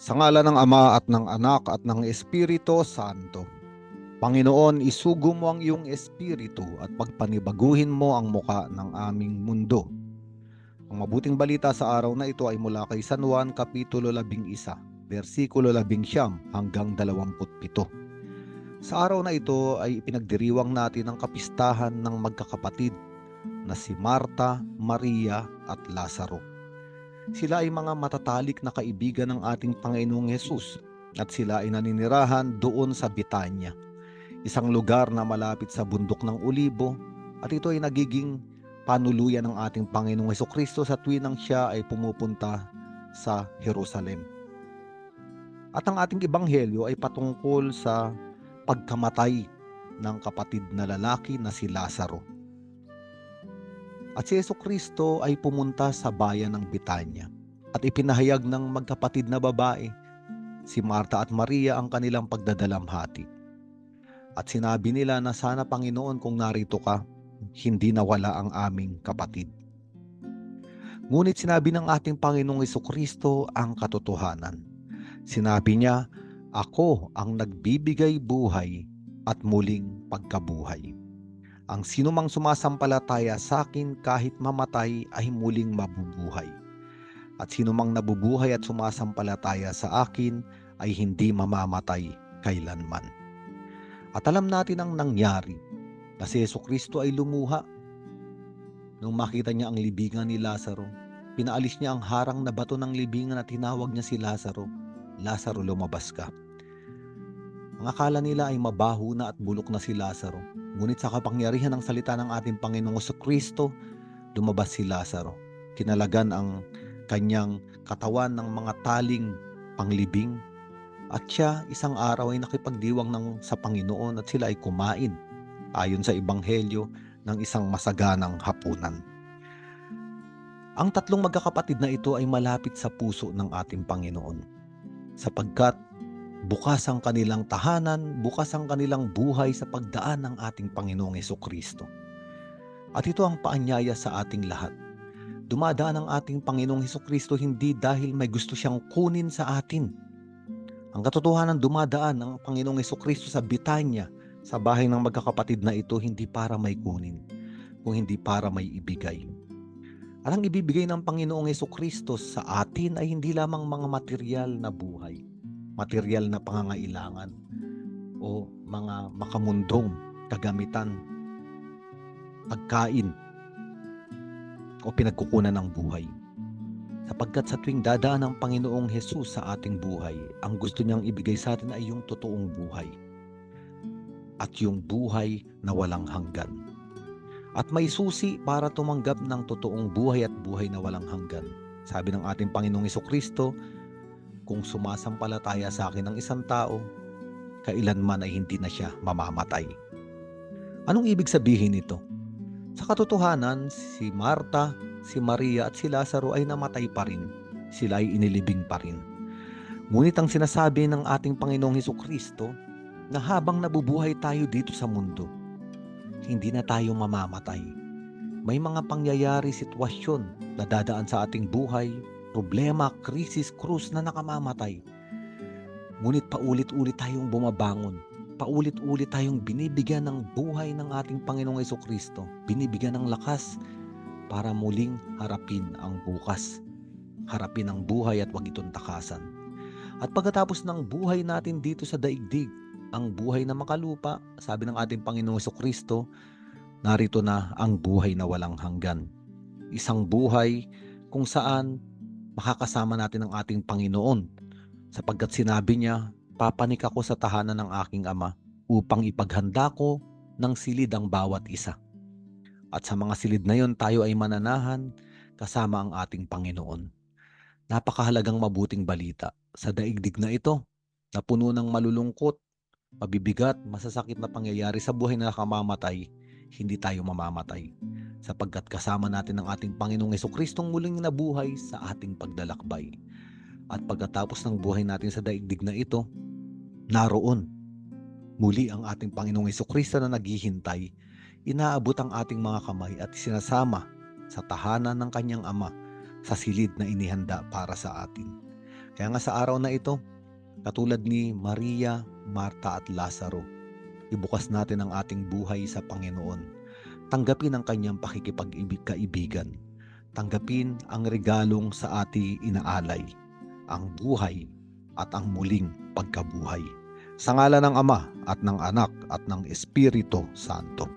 Sa ngalan ng Ama at ng Anak at ng Espiritu Santo. Panginoon, isugo mo ang iyong Espiritu at pagpanibaguhin mo ang muka ng aming mundo. Ang mabuting balita sa araw na ito ay mula kay San Juan Kapitulo 11, versikulo 11 hanggang 27. Sa araw na ito ay ipinagdiriwang natin ang kapistahan ng magkakapatid na si Marta, Maria at Lazaro. Sila ay mga matatalik na kaibigan ng ating Panginoong Hesus at sila ay naninirahan doon sa Betania, isang lugar na malapit sa bundok ng Olibo, at ito ay nagiging panuluyan ng ating Panginoong Hesukristo sa tuwing siya ay pumupunta sa Jerusalem. At ang ating ebanghelyo ay patungkol sa pagkamatay ng kapatid na lalaki na si Lazaro. At si Hesukristo ay pumunta sa bayan ng Betania at ipinahayag ng magkapatid na babae, si Marta at Maria, ang kanilang pagdadalamhati. At sinabi nila na sana, Panginoon, kung narito ka, hindi nawala ang aming kapatid. Ngunit sinabi ng ating Panginoong Hesukristo ang katotohanan. Sinabi niya, ako ang nagbibigay buhay at muling pagkabuhay. Ang sinumang sumasampalataya sa akin kahit mamatay ay muling mabubuhay. At sinumang nabubuhay at sumasampalataya sa akin ay hindi mamamatay kailanman. At alam natin ang nangyari, na si Hesukristo ay lumuha. Nung makita niya ang libingan ni Lazaro, pinaalis niya ang harang na bato ng libingan at tinawag niya si Lazaro, Lazaro, lumabas ka. Ang akala nila ay mabaho na at bulok na si Lazaro. Ngunit sa kapangyarihan ng salita ng ating Panginoong Jesucristo, lumabas si Lazaro. Kinalagan ang kanyang katawan ng mga taling panglibing. At siya isang araw ay nakipagdiwang sa Panginoon at sila ay kumain, ayon sa ebanghelyo, ng isang masaganang hapunan. Ang tatlong magkakapatid na ito ay malapit sa puso ng ating Panginoon, sapagkat bukas ang kanilang tahanan, bukas ang kanilang buhay sa pagdaan ng ating Panginoong Hesukristo. At ito ang paanyaya sa ating lahat. Dumadaan ang ating Panginoong Hesukristo hindi dahil may gusto siyang kunin sa atin. Ang katotohanan, dumadaan ang Panginoong Hesukristo sa Betania, sa bahay ng magkakapatid na ito, hindi para may kunin, kung hindi para may ibigay. At ang ibibigay ng Panginoong Hesukristo sa atin ay hindi lamang mga material na buhay, material na pangangailangan, o mga makamundong kagamitan, pagkain, o pinagkukunan ng buhay. Sapagkat sa tuwing dadaan ng Panginoong Hesus sa ating buhay, ang gusto niyang ibigay sa atin ay yung totoong buhay. At yung buhay na walang hanggan. At may susi para tumanggap ng totoong buhay at buhay na walang hanggan. Sabi ng ating Panginoong Hesukristo, kung sumasampalataya sa akin ng isang tao, kailanman ay hindi na siya mamamatay. Anong ibig sabihin nito? Sa katotohanan, si Marta, si Maria at si Lazaro ay namatay pa rin. Sila ay inilibing pa rin. Ngunit ang sinasabi ng ating Panginoong Hesukristo, na habang nabubuhay tayo dito sa mundo, hindi na tayo mamamatay. May mga pangyayari, sitwasyon na dadaan sa ating buhay, problema, krisis, krus na nakamamatay. Ngunit paulit-ulit tayong bumabangon. Paulit-ulit tayong binibigyan ng buhay ng ating Panginoong Hesukristo. Binibigyan ng lakas para muling harapin ang bukas. Harapin ang buhay at wag itong takasan. At pagkatapos ng buhay natin dito sa daigdig, ang buhay na makalupa, sabi ng ating Panginoong Hesukristo, narito na ang buhay na walang hanggan. Isang buhay kung saan makakasama natin ang ating Panginoon, sapagkat sinabi niya, papanik ako sa tahanan ng aking Ama upang ipaghanda ko ng silid ang bawat isa. At sa mga silid na yon, tayo ay mananahan kasama ang ating Panginoon. Napakahalagang mabuting balita sa daigdig na ito, na puno ng malulungkot, mabibigat, masasakit na pangyayari sa buhay na nakamamatay, hindi tayo mamamatay. Sapagkat kasama natin ang ating Panginoong Hesukristong muling nabuhay sa ating paglalakbay. At pagkatapos ng buhay natin sa daigdig na ito, naroon muli ang ating Panginoong Hesukristo na naghihintay. Inaabot ang ating mga kamay at sinasama sa tahanan ng kanyang Ama sa silid na inihanda para sa atin. Kaya nga sa araw na ito, katulad ni Maria, Marta at Lazaro, ibukas natin ang ating buhay sa Panginoon. Tanggapin ang kanyang pakikipag-kaibigan. Tanggapin ang regalong sa ating inaalay, ang buhay at ang muling pagkabuhay. Sa ngalan ng Ama at ng Anak at ng Espiritu Santo.